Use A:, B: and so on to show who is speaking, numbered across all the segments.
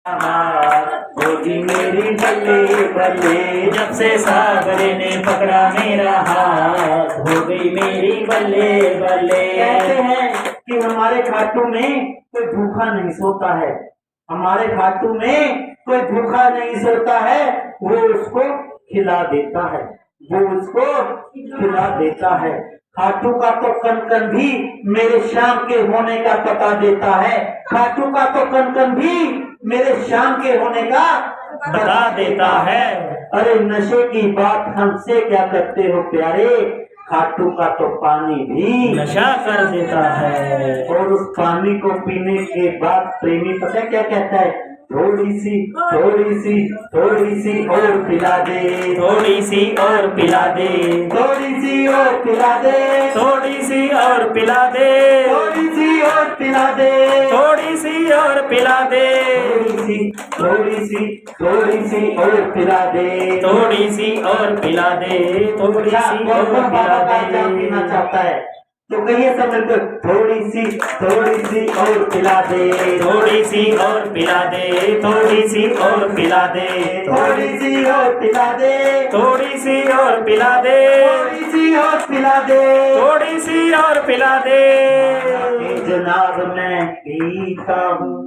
A: होगी मेरी बल्ले बल्ले, जब से सागरे ने पकड़ा मेरा हाथ, हो गई मेरी बल्ले बल्ले।
B: कहते हैं कि हमारे खाटू में कोई भूखा नहीं सोता है, हमारे खाटू में कोई भूखा नहीं सोता है, वो उसको खिला देता है, वो उसको खिला देता है। खाटू का तो कन कन भी मेरे शाम के होने का पता देता है, खाटू का तो कन कन भी मेरे शाम के होने का
A: बता देता है।
B: अरे नशे की बात हमसे क्या करते हो प्यारे, खाटू का तो पानी भी
A: नशा कर देता है।
B: और उस पानी को पीने के बाद प्रेमी पता है क्या कहता है, थोड़ी सी थोड़ी सी थोड़ी सी और पिला दे,
A: थोड़ी सी और पिला दे,
B: थोड़ी सी और पिला दे,
A: थोड़ी सी और पिला दे,
B: थोड़ी सी और पिला दे,
A: थोड़ी सी और पिला दे,
B: थोड़ी सी थोड़ी सी और पिला दे,
A: थोड़ी सी और पिला दे, थोड़ी सी और
B: बाबा का
A: पिला
B: जाम
A: दे।
B: पीना चाहता है तो कहिए सब मिलकर थोड़ी सी और पिला दे,
A: थोड़ी सी और पिला दे, थोड़ी सी और पिला दे,
B: थोड़ी सी और पिला दे,
A: थोड़ी सी और पिला दे,
B: थोड़ी सी और पिला दे,
A: थोड़ी सी और पिला दे।
B: जनाब मैं पीता हूँ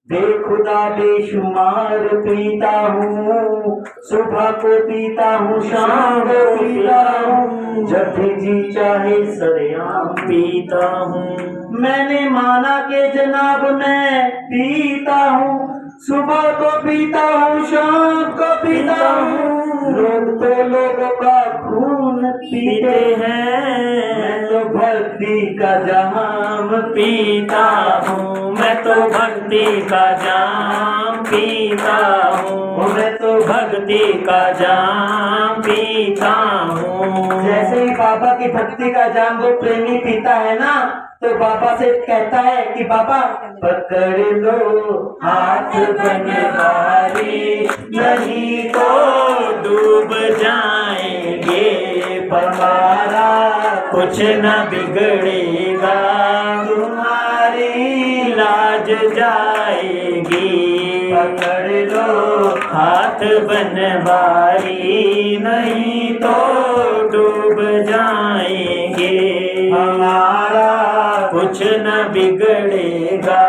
B: बेखुदा बेशुमार पीता हूँ, सुबह को पीता हूँ शाम को पीता हूँ, जब भी जी चाहे सरेआम
A: पीता हूँ।
B: मैंने माना के जनाब मैं पीता हूँ, सुबह को पीता हूँ शाम को पीता हूँ, लोग तो लोगों का खून पीते हैं, मैं तो भक्ति का जाम
A: पीता हूँ, मैं तो भक्ति का जाम पीता हूँ,
B: मैं तो
A: भक्ति का जाम पीता हूँ।
B: जैसे ही बाबा की भक्ति का जाम वो प्रेमी पीता है ना, तो बाबा से कहता है कि बाबा पकड़ लो हाथ बनवारी,
A: नहीं तो डूब जाएंगे,
B: हमारा
A: कुछ न बिगड़ेगा,
B: तुम्हारी
A: लाज जाएगी।
B: पकड़ लो
A: हाथ बनवारी, नहीं तो डूब जाएंगे,
B: हमारा
A: कुछ न बिगड़ेगा,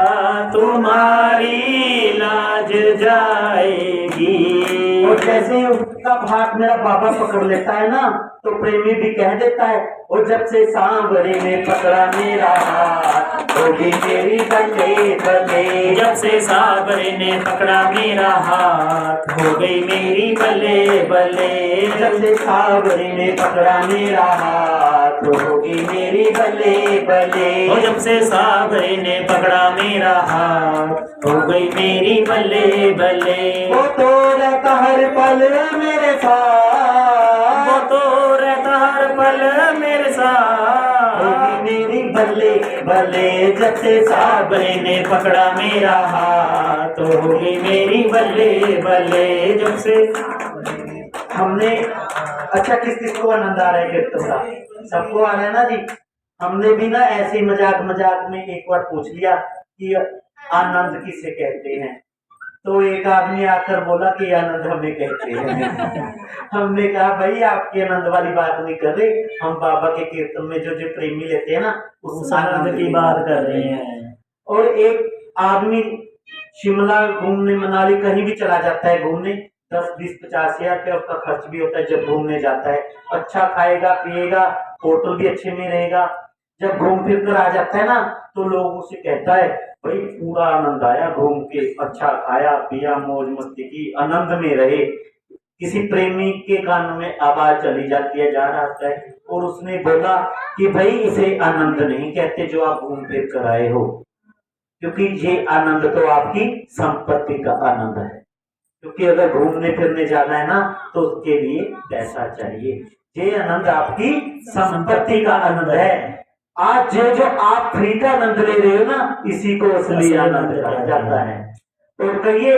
A: तुम्हारी लाज जाएगी।
B: और जैसे ही उसका हाथ मेरा बाबा पकड़ लेता है ना, तो प्रेमी भी कह देता है, और जब से सांवरे ने पकड़ा मेरा हाथ, होगी मेरी बल्ले बल्ले,
A: जब से साबरे ने पकड़ा मेरा हाथ, हो गई मेरी बल्ले बल्ले,
B: जब से सांवरे ने पकड़ा मेरा हाथ, होगी मेरी बल्ले बल्ले,
A: और जब से साबरे ने पकड़ा मेरा हाथ, हो गई मेरी बल्ले बल्ले।
B: वो तो रहता हर पल मेरे साथ,
A: वो तो रहता हर पल मेरे साथ,
B: होगी मेरी बल्ले बल्ले, जब से
A: साबरे ने पकड़ा मेरा हाथ, हो गई मेरी बल्ले बल्ले, जब से।
B: हमने अच्छा किस किस को आनंद आ रहा है कीर्तन का, सबको आ रहा है ना जी। हमने भी ना ऐसे मजाक मजाक में एक बार पूछ लिया कि आनंद किसे कहते हैं, तो एक आदमी आकर बोला कि आनंद हमें कहते हैं। हमने कहा भाई आपकी आनंद वाली बात नहीं कर रहे, हम बाबा के कीर्तन में जो जो प्रेमी लेते हैं ना
A: उस आनंद की बात कर रहे हैं।
B: और एक आदमी शिमला घूमने मनाली कहीं भी चला जाता है घूमने, 10-20-50 हज़ार उसका खर्च भी होता है जब घूमने जाता है, अच्छा खाएगा पिएगा, होटल भी अच्छे में रहेगा, जब घूम फिर कर आ जाता है ना तो लोग उसे कहता है भाई पूरा आनंद आया घूम के, अच्छा खाया पिया मौज मस्ती की, आनंद में रहे। किसी प्रेमी के कान में आवाज चली जाती है जा रहा है, और उसने बोला कि भाई इसे आनंद नहीं कहते जो आप घूम फिर कर आए हो, क्योंकि ये आनंद तो आपकी संपत्ति का आनंद है, क्योंकि अगर घूमने फिरने जाना है ना तो उसके लिए पैसा चाहिए, ये आनंद आपकी संपत्ति का आनंद है। आज जो आप फ्री का आनंद ले रहे हो ना, इसी को असली आनंद कहा जाता है। तो कहिए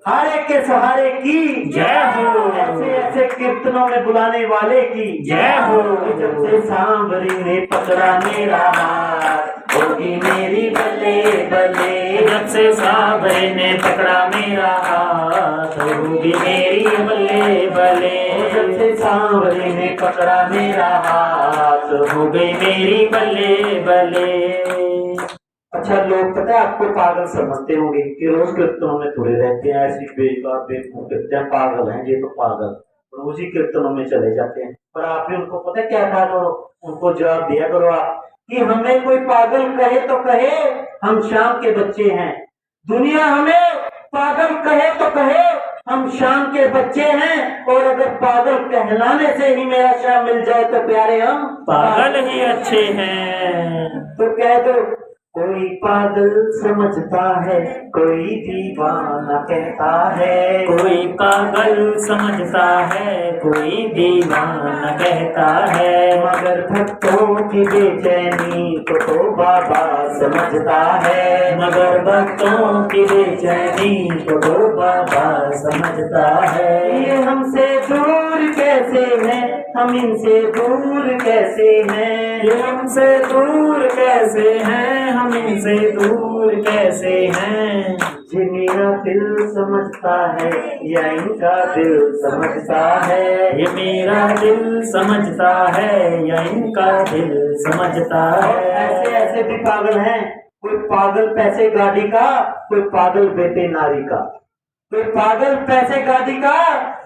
B: हर एक के सहारे की
A: जय हो,
B: ऐसे ऐसे कीर्तनों में बुलाने वाले की
A: जय हो।
B: जब से सांवरी ने पकड़ा मेरा हाथ, होगी मेरी बल्ले बल्ले।
A: जब से सांवरे ने पकड़ा मेरा हाथ, होगी मेरी बल्ले बल्ले।
B: जब से सांवरे ने पकड़ा मेरा हाथ,
A: हो गई मेरी बल्ले बल्ले।
B: अच्छा, लोग पता है आपको पागल समझते होंगे कि रोज कीर्तनों में थोड़े रहते हैं, ऐसी बेकार बेवकूफ कहते हैं, पागल हैं ये तो पागल, रोज ही कीर्तनों में चले जाते हैं। पर आप भी उनको पता है क्या कहा करो, उनको जवाब दिया करो आप कि हमें कोई पागल कहे तो कहे, हम शाम के बच्चे हैं। दुनिया हमें पागल कहे तो कहे, हम शाम के बच्चे हैं। और अगर पागल कहलाने से ही मेरा शाम मिल जाए तो प्यारे हम
A: पागल ही अच्छे हैं।
B: तो कह दो, कोई पागल समझता है, कोई दीवाना कहता है।
A: कोई पागल समझता है, कोई दीवाना कहता है।
B: मगर भक्तों की बेचैनी को तो बाबा समझता है।
A: मगर भक्तों की बेचैनी को तो बाबा समझता है।
B: ये हमसे दूर कैसे हैं, हम इनसे दूर कैसे हैं।
A: ये हमसे दूर कैसे हैं, हम इनसे दूर कैसे हैं।
B: ये मेरा दिल समझता है या इनका दिल समझता है।
A: ये मेरा दिल समझता है या इनका दिल समझता है।
B: ऐसे ऐसे भी पागल हैं, कोई पागल पैसे गाड़ी का, कोई पागल बेटे नारी का। कोई पागल पैसे गाड़ी का,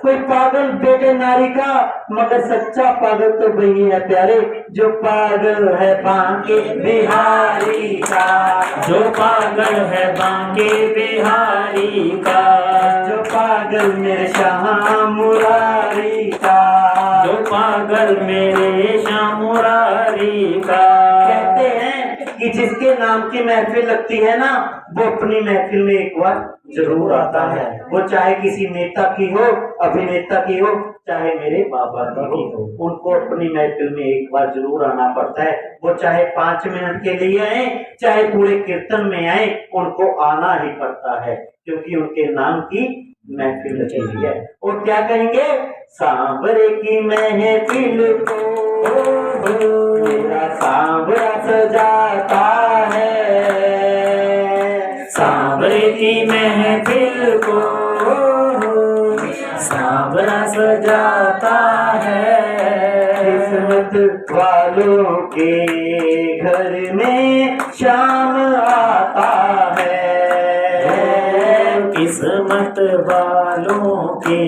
B: कोई पागल बेटे नारी का। मगर सच्चा पागल तो वही है प्यारे, जो पागल है बांके बिहारी का।
A: जो पागल है बांके बिहारी का।
B: जो पागल मेरे श्याम मुरारी का।
A: जो पागल मेरे श्याम मुरारी का।
B: कहते हैं कि जिसके नाम की महफिल लगती है ना, वो अपनी महफिल में एक बार जरूर आता है। वो चाहे किसी नेता की हो, अभिनेता की हो, चाहे मेरे बाबा की हो, उनको अपनी महफिल में एक बार जरूर आना पड़ता है। वो चाहे 5 मिनट के लिए आए, चाहे पूरे कीर्तन में आए, उनको आना ही पड़ता है, क्योंकि उनके नाम की महफिल लगी है। और क्या कहेंगे, सांवरे की महफिल को मेरा सांवरा सजाता है।
A: सांवरे की महफिल को सांवरा सजाता है।
B: किस्मत वालों के घर में शाम आता है।
A: किस्मत वालों के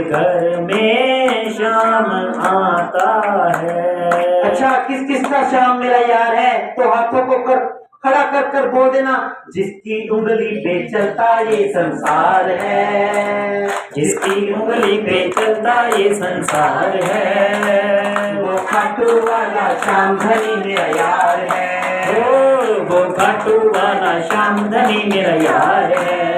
A: घर में शाम आता है।
B: अच्छा, किस किस का शाम मेरा यार है, तो हाथों को खड़ा कर कर बोल देना, जिसकी उंगली पे चलता ये संसार है।
A: जिसकी उंगली पे चलता ये संसार है।
B: वो खाटू वाला श्याम धनी मेरा यार है।
A: वो खाटू वाला श्याम धनी मेरा यार है।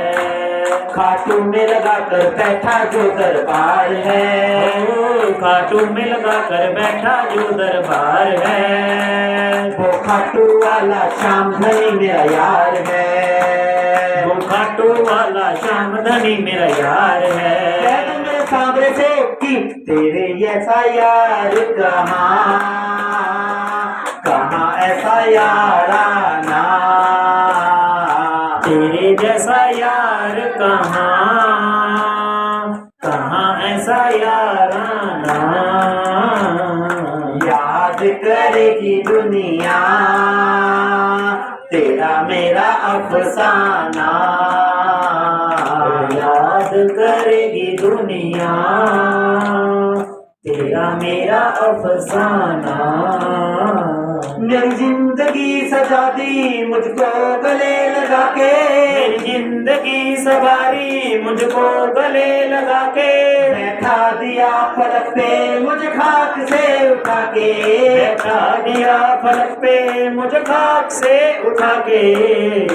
B: खाटू में लगा कर बैठा जो दरबार है।
A: खाटू में लगा कर बैठा जो दरबार है।
B: वो खाटू वाला श्याम धनी मेरा यार है।
A: वो खाटू वाला श्याम धनी मेरा यार है।
B: कह दो मेरे सांवरे से कि तेरे जैसा यार कहाँ, कहाँ ऐसा याराना।
A: तेरे जैसा यार कहाँ, कहाँ ऐसा याराना।
B: याद करेगी दुनिया तेरा मेरा अफसाना।
A: याद करेगी दुनिया तेरा मेरा अफसाना।
B: मेरी जिंदगी सजा दी मुझको गले लगा के।
A: मेरी जिंदगी सवारी मुझको गले लगा के।
B: बैठा दिया फलक पे मुझे खाक से उठा के।
A: बैठा दिया फलक पे मुझे खाक से उठा के।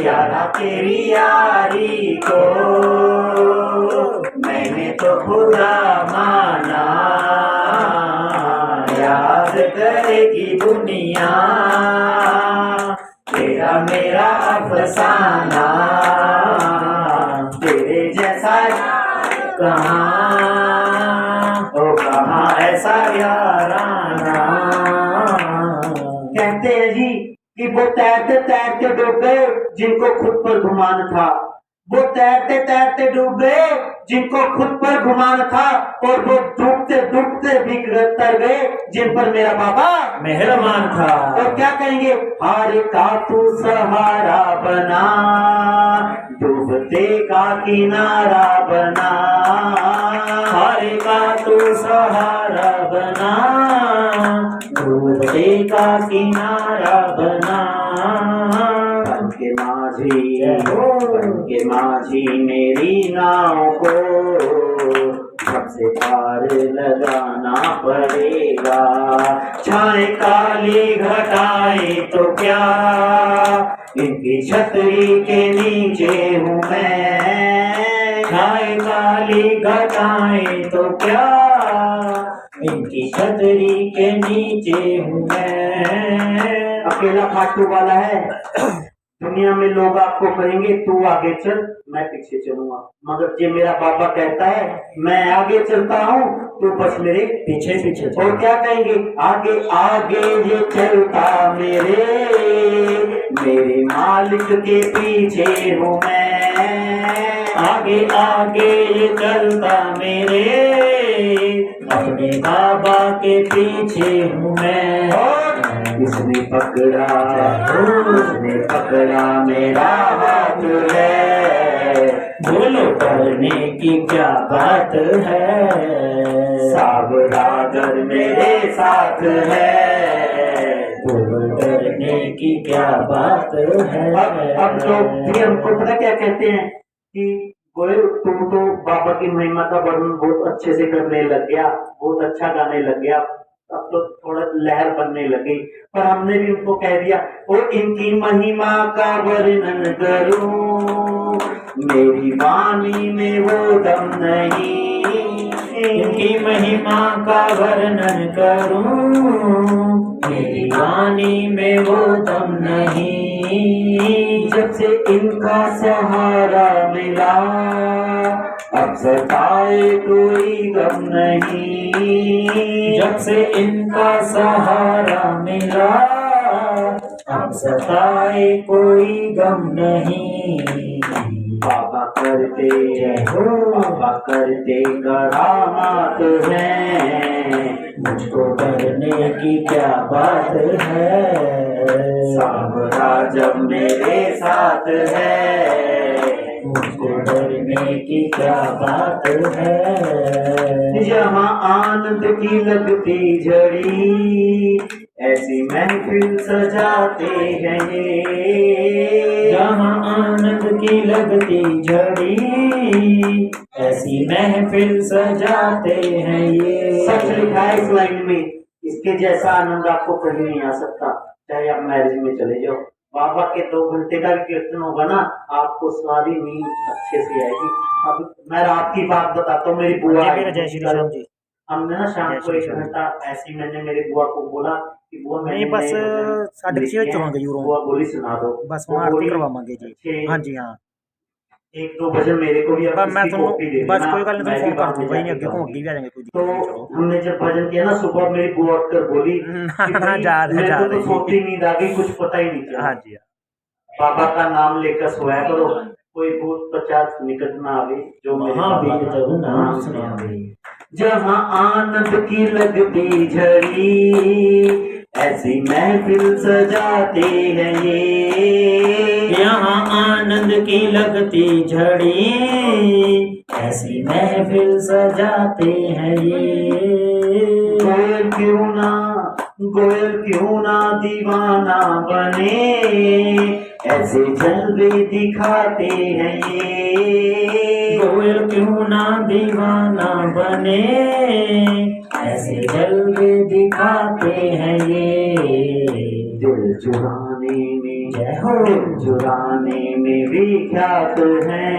B: यारा तेरी यारी को मैंने तो खुदा माना। याद करेगी दुनिया तेरा मेरा अफसाना। तेरे जैसा कहाँ, ओ कहाँ ऐसा याराना। कहते हैं जी कि वो तैरते तैरते डूब गए जिनको खुद पर गुमान था। वो तैरते तैरते डूब गए जिनको खुद पर गुमान था, और वो डूबते डूबते भी तर गए जिन पर मेरा बाबा
A: मेहरबान था।
B: और क्या कहेंगे, हार का तू सहारा बना, डूबते का किनारा बना,
A: हार का तू सहारा बना, डूबते का किनारा बना।
B: बन के माझी मेरी नाव को सबसे पार लगाना पड़ेगा।
A: छाए काली घटाए तो क्या,
B: इनकी छतरी के नीचे हूँ मैं।
A: छाए काली घटाए तो क्या, इनकी छतरी के नीचे हूँ मैं।
B: अकेला खाटू वाला है। दुनिया में लोग आपको कहेंगे तू आगे चल, मैं पीछे चलूंगा, मगर ये मेरा बाबा कहता है मैं आगे चलता हूँ, तू बस मेरे
A: पीछे पीछे चल।
B: और क्या कहेंगे, आगे आगे ये चलता मेरे मालिक के पीछे हूँ मैं।
A: आगे आगे ये चलता मेरे, अपने बाबा के पीछे हूँ मैं।
B: और इसने पकड़ा मेरा हाथ है।
A: बोलो करने की क्या बात है,
B: सावधान मेरे साथ है।
A: बोलो डरने की क्या बात है।
B: अब लोग भी हमको पता क्या कहते हैं कि गोयल तुम तो बाबा की महिमा का वर्णन बहुत अच्छे से करने लग गया, बहुत अच्छा गाने लग गया, अब तो थोड़ा लहर बनने लगी। पर हमने भी उनको कह दिया, और इनकी महिमा का वर्णन करूं, मेरी वाणी में वो दम नहीं।
A: इनकी महिमा का वर्णन करूं, मेरी वाणी में वो दम नहीं।
B: जब से इनका सहारा मिला, अब सताए कोई गम नहीं।
A: जब से इनका सहारा मिला, अब सताए कोई गम नहीं।
B: बाबा करते बाबा करते करामात है,
A: मुझको डरने की क्या बात है।
B: सावरा जब मेरे साथ है,
A: मुझको डरने की क्या बात है।
B: जहाँ आनंद की लगती झड़ी, ऐसी महफिल सजाते हैं ये।
A: जहाँ आनंद की लगती झड़ी, ऐसी महफिल सजाते हैं ये।
B: सच लिखा है इस लाइन में, इसके जैसा आनंद आपको कहीं नहीं आ सकता। चाहे आप मैरिज में चले जाओ, बाबा के 2 घंटे का कीर्तन होगा ना, आपको सारी नींद अच्छे से आएगी। अब मैं रात की बात बताता हूँ, मेरी बुआ
A: जय श्री राम जी।
B: हमने ना शाम को 1 घंटा ऐसी, मैंने मेरी बुआ को बोला कि बुआ
A: नहीं बस 6:30 चलांगे यूरो,
B: बुआ बोली सुना दो,
A: बस वहाँ आरती करवावांगे जी। हाँ जी हाँ,
B: 1-2 भजन मेरे को भी अब
A: मैं
B: इसकी कॉपी दे
A: बस
B: देना,
A: कोई गल
B: मैं
A: नहीं,
B: भी
A: फोन कर
B: बाद में
A: दूंगा,
B: जाके
A: अगे को
B: गाऊंगी।
A: अगे भी आ जाएंगे कोई
B: तो
A: दिक्कत नहीं। चलो
B: हमने जब भजन किया ना, सुबह मेरी बुआ उठकर बोली कि भाई,
A: याद है,
B: मेरे
A: याद
B: को तो
A: है।
B: सोती नींद आ गई, कुछ पता ही नहीं चला।
A: हाँ जी
B: बाबा का नाम लेकर सोया करो, कोई भूत प्रचार निकट ना आवे, जो मेरे बाबा का नाम सुनावे। जहाँ आनंद की लगती झड़ी, ऐसी महफिल सजाते हैं ये।
A: यहाँ आनंद की लगती झड़ी, ऐसी महफिल सजाते हैं ये।
B: गोयल क्यों ना दीवाना बने, ऐसे जलवे दिखाते हैं ये।
A: गोयल क्यों ना दीवाना बने, ऐसे जलवे दिखाते हैं ये।
B: दिल चुराने में,
A: जय हो,
B: दिल चुराने में विख्यात है,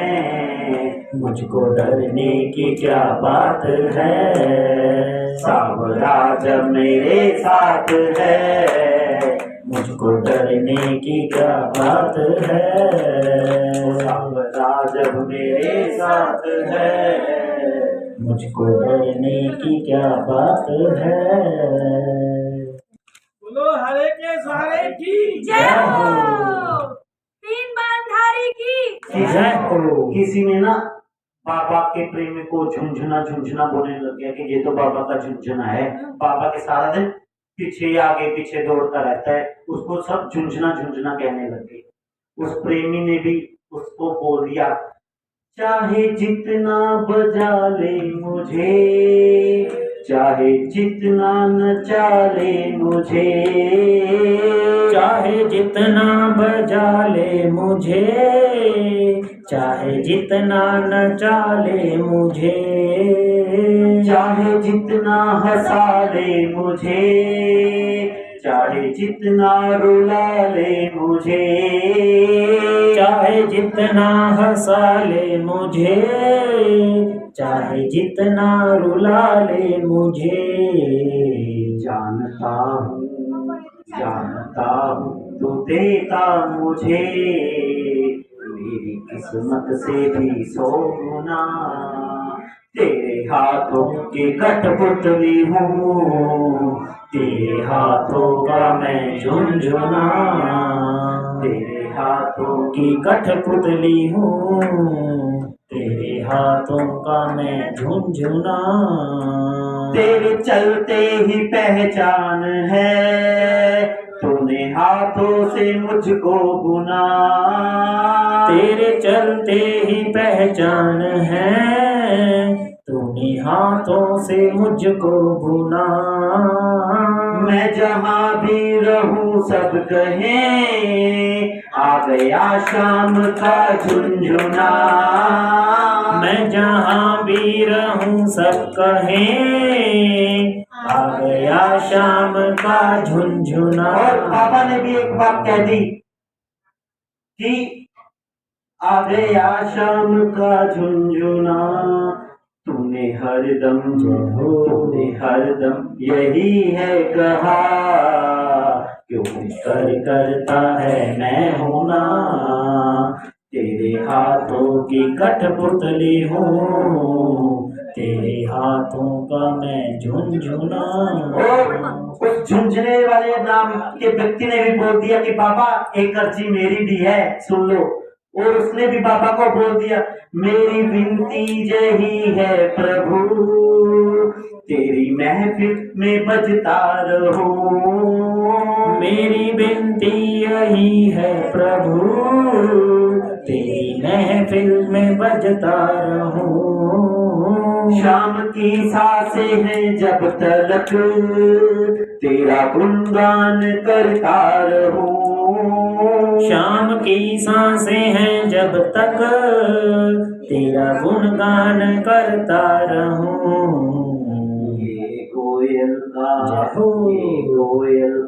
A: मुझको डरने की क्या बात है।
B: सावरा जब मेरे साथ है,
A: मुझको डरने की क्या बात है।
B: सावरा जब मेरे साथ है,
A: मुझको डरने की क्या बात है।
C: बोलो हरे के सहारे की
A: जय हो।
C: तीन बांधारी की
A: जय हो।
B: किसी ने ना बाबा के प्रेमी को झुंझुना झुंझुना बोलने लग गया कि ये तो बाबा का झुंझुना है। बाबा के सारा दिन पीछे आगे पीछे दौड़ता रहता है, उसको सब झुंझुना झुंझुना कहने लगे। उस प्रेमी ने भी उसको बोल दिया, चाहे जितना बजा ले मुझे, चाहे जितना नचा ले मुझे,
A: चाहे जितना बजा ले मुझे, चाहे जितना नचा ले मुझे,
B: चाहे जितना हंसा ले मुझे, चाहे जितना रुला ले मुझे,
A: चाहे जितना हंसा ले मुझे, चाहे जितना रुला ले मुझे,
B: जानता हूँ तू देता मुझे मेरी किस्मत से भी 100 गुना। तेरे हाथों की कठपुतली हूँ,
A: तेरे हाथों का मैं झुनझुना,
B: तेरे हाथों
A: की कठपुतली हूँ, तेरे हाथों का मैं झुनझुना।
B: तेरे चलते ही पहचान है, तूने हाथों से मुझको बुना।
A: तेरे चलते ही पहचान है, तूने हाथों से मुझको बुना।
B: मैं जहाँ भी रहूं सब कहें, आ गया शाम का झुनझुना।
A: मैं जहाँ भी रहूं सब कहें, आ गया शाम का झुनझुना।
B: और बाबा ने भी एक बात कह दी कि आ गया शाम का झुनझुना। तूने हरदम यही है कहा, क्यों
A: कर करता है मैं हूं ना,
B: तेरे हाथों की
A: कठपुतली हूँ, तेरे हाथों का मैं झुनझुना।
B: और उस झुंझुने वाले नाम के व्यक्ति ने भी बोल दिया कि बाबा एक अर्जी मेरी भी है, सुन लो। और उसने भी बाबा को बोल दिया, मेरी विनती यही है प्रभु, तेरी महफिल में बजता रहूं।
A: मेरी विनती यही है प्रभु, तेरी महफिल में बजता रहूं।
B: शाम की सांसें हैं जब तलक, तेरा गुणगान करता रहूं।
A: शाम की सांसें हैं जब तक, तेरा गुणगान करता रहूं।
B: ये कोयल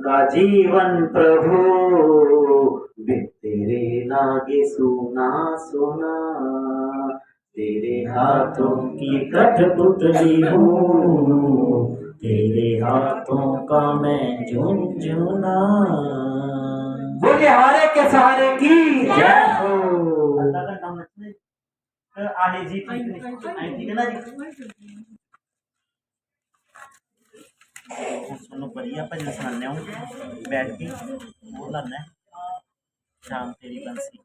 B: का जीवन प्रभु, बिन तेरे लागे सुना सुना। तेरे हाथों
A: की कठपुतली हूँ, तेरे हाथों का मैं झुनझुना।
B: बोले हारे के सहारे की
A: जय हो।
B: अल्लाह का नाम आहे जी, ठीक है ना जी। सुनो बढ़िया भजन सुनाने हूँ बैठ के, वो लाना है शाम तेरी बंसी।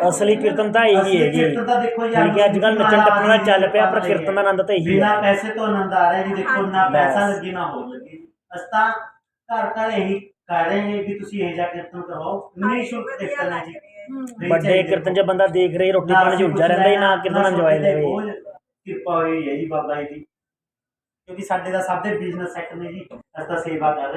A: असली कीर्तन ਤਾਂ ਇਹੀ ਹੈ ਜੀ,
B: कीर्तन ਤਾਂ देखो यार,
A: ਠੀਕ ਹੈ ਅੱਜ ਕੱਲ੍ਹ ਨੱਚਣ ਟੱਪਣ ਨਾਲ ਚੱਲ ਪਿਆ, ਪਰ ਕੀਰਤਨ ਦਾ ਆਨੰਦ ਤਾਂ ਇਹੀ
B: बिना
A: ਹੈ।
B: पैसे तो आनंद आ रहा है जी। देखो ना
A: बस।
B: पैसा लगी ना हो लगी, अस्ता घर यही कह रहे हैं कि तुसी यही जा कीर्तन करवाओ, निःशुल्क कीर्तन है जी।
A: ਵੱਡੇ ਕੀਰਤਨ 'ਚ ਬੰਦਾ ਦੇਖ ਰਹੀ ਰੋਟੀ ਪਾਣੀ 'ਚ ਉਲਝਾ ਰਹਿੰਦਾ ਹੀ, ਨਾ ਕੀਰਤਨ ਇੰਜੋਏ ਲਵੇ।
B: ਕਿਰਪਾ ਹੋਈ ਹੈ ਜੀ ਬਾਬਾ ਜੀ ਦੀ, ਕਿਉਂਕਿ ਸਾਡੇ ਦਾ ਸਭ ਦੇ ਬਿਜ਼ਨਸ ਸੈਟ ਨੇ ਜੀ, ਅਸੀਂ ਤਾਂ ਸੇਵਾ ਕਰ ਰਹੇ।